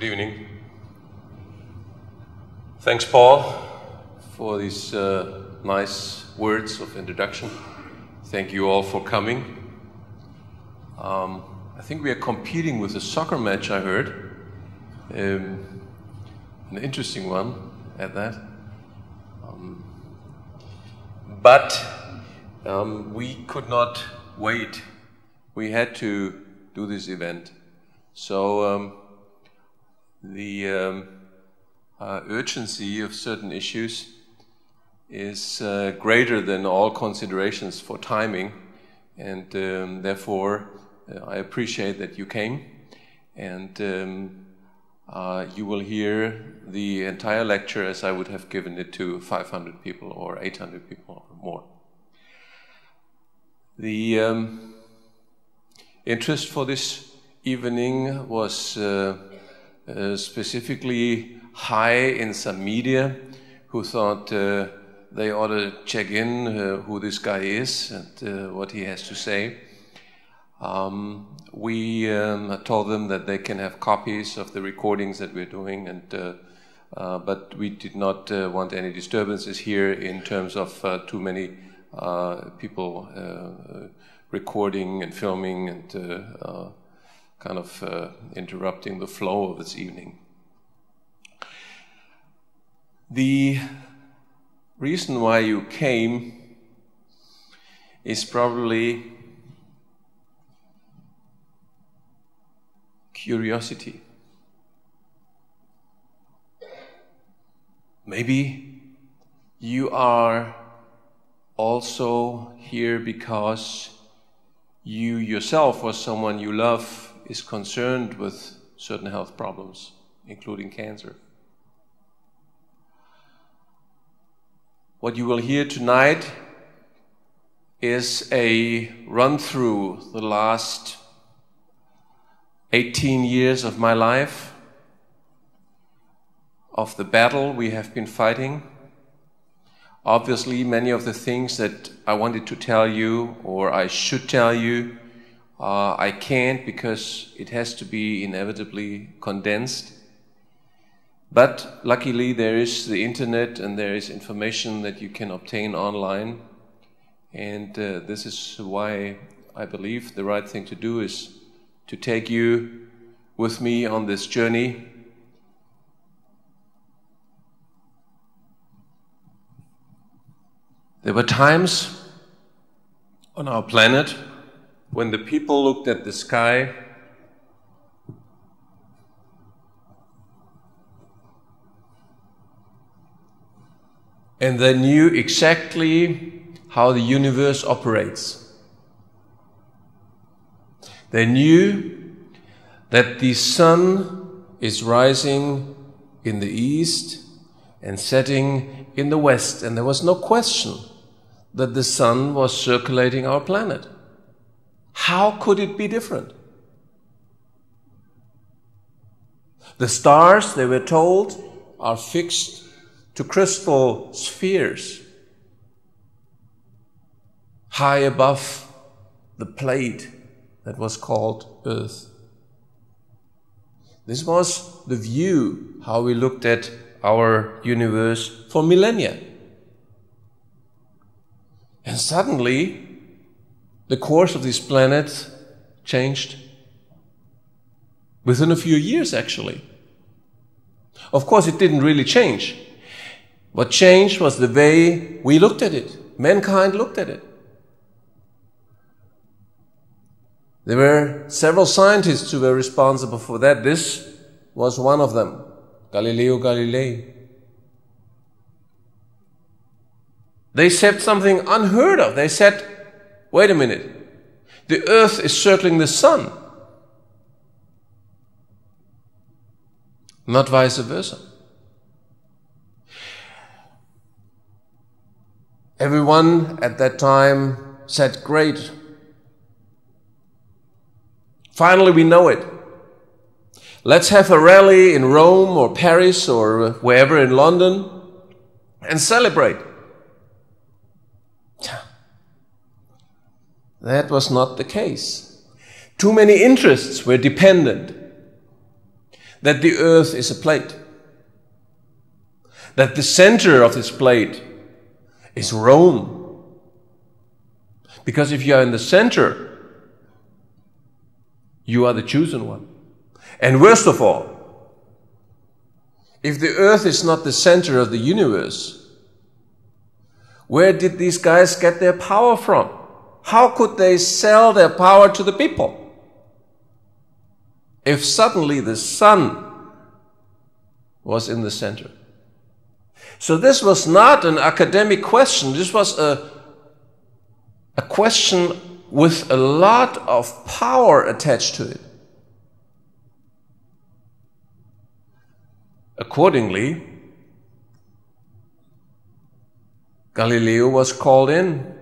Good evening. Thanks, Paul, for these nice words of introduction. Thank you all for coming. I think we are competing with a soccer match, I heard. An interesting one at that. But we could not wait. We had to do this event. So the urgency of certain issues is greater than all considerations for timing, and therefore I appreciate that you came, and you will hear the entire lecture as I would have given it to 500 people or 800 people or more. The interest for this evening was specifically high in some media who thought they ought to check in who this guy is and what he has to say. We told them that they can have copies of the recordings that we're doing, and but we did not want any disturbances here in terms of too many people recording and filming and kind of interrupting the flow of this evening. The reason why you came is probably curiosity. Maybe you are also here because you yourself or someone you love is concerned with certain health problems, including cancer. What you will hear tonight is a run-through the last 18 years of my life, of the battle we have been fighting. Obviously, many of the things that I wanted to tell you, or I should tell you, I can't because it has to be inevitably condensed. But luckily there is the internet and there is information that you can obtain online. And this is why I believe the right thing to do is to take you with me on this journey. There were times on our planet when the people looked at the sky and they knew exactly how the universe operates. They knew that the sun is rising in the east and setting in the west, and there was no question that the sun was circulating our planet. How could it be different? The stars, they were told, are fixed to crystal spheres high above the plate that was called Earth. This was the view, how we looked at our universe for millennia. And suddenly, the course of this planet changed within a few years, actually. Of course, it didn't really change. What changed was the way we looked at it. Mankind looked at it. There were several scientists who were responsible for that. This was one of them, Galileo Galilei. They said something unheard of. They said, wait a minute, the Earth is circling the sun, not vice versa. Everyone at that time said, great. Finally, we know it. Let's have a rally in Rome or Paris or wherever in London and celebrate. That was not the case. Too many interests were dependent. that the earth is a plate, that the center of this plate is Rome. Because if you are in the center, you are the chosen one. And worst of all, if the earth is not the center of the universe, where did these guys get their power from? How could they sell their power to the people? If suddenly the sun was in the center. So this was not an academic question. This was a question with a lot of power attached to it. Accordingly, Galileo was called in.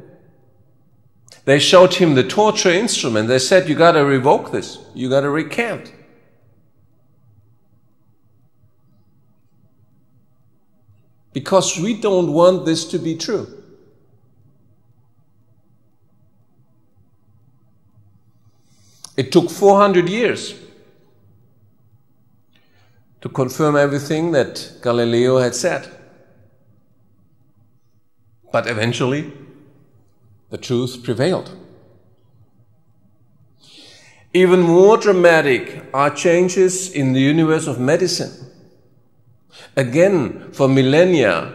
They showed him the torture instrument. They said, you got to revoke this. You got to recant. Because we don't want this to be true. It took 400 years to confirm everything that Galileo had said. But eventually, the truth prevailed. Even more dramatic are changes in the universe of medicine. Again, for millennia,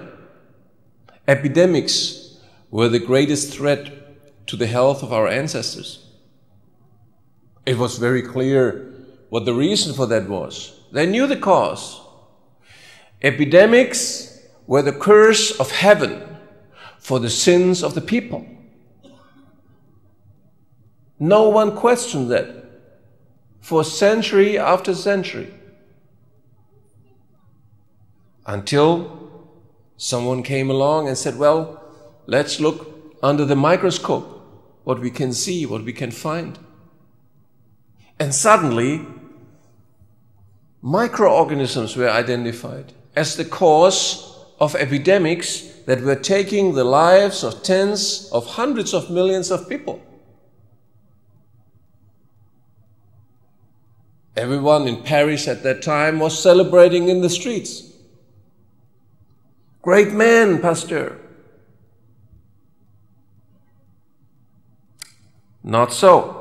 epidemics were the greatest threat to the health of our ancestors. It was very clear what the reason for that was. They knew the cause. Epidemics were the curse of heaven for the sins of the people. No one questioned that for century after century. Until someone came along and said, well, let's look under the microscope, what we can see, what we can find. And suddenly, microorganisms were identified as the cause of epidemics that were taking the lives of tens of hundreds of millions of people. Everyone in Paris at that time was celebrating in the streets. Great man, Pasteur. Not so.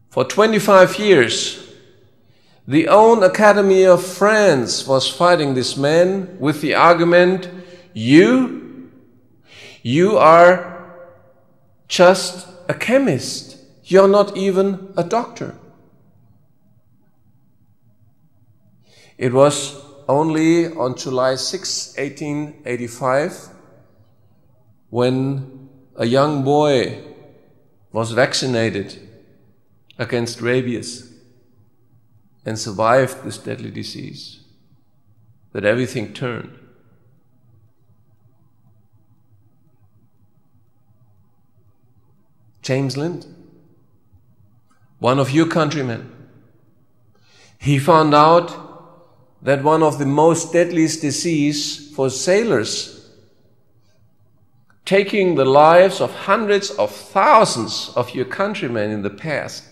For 25 years, the own Academy of France was fighting this man with the argument, you are just a chemist. You're not even a doctor. It was only on July 6, 1885, when a young boy was vaccinated against rabies and survived this deadly disease, that everything turned. James Lind, one of your countrymen, he found out that one of the most deadliest diseases for sailors, taking the lives of hundreds of thousands of your countrymen in the past,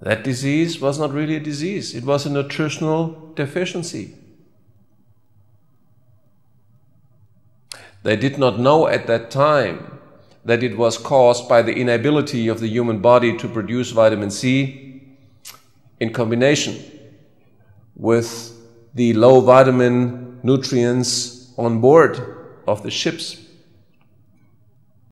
that disease was not really a disease. It was a nutritional deficiency. They did not know at that time that it was caused by the inability of the human body to produce vitamin C in combination with the low vitamin nutrients on board of the ships.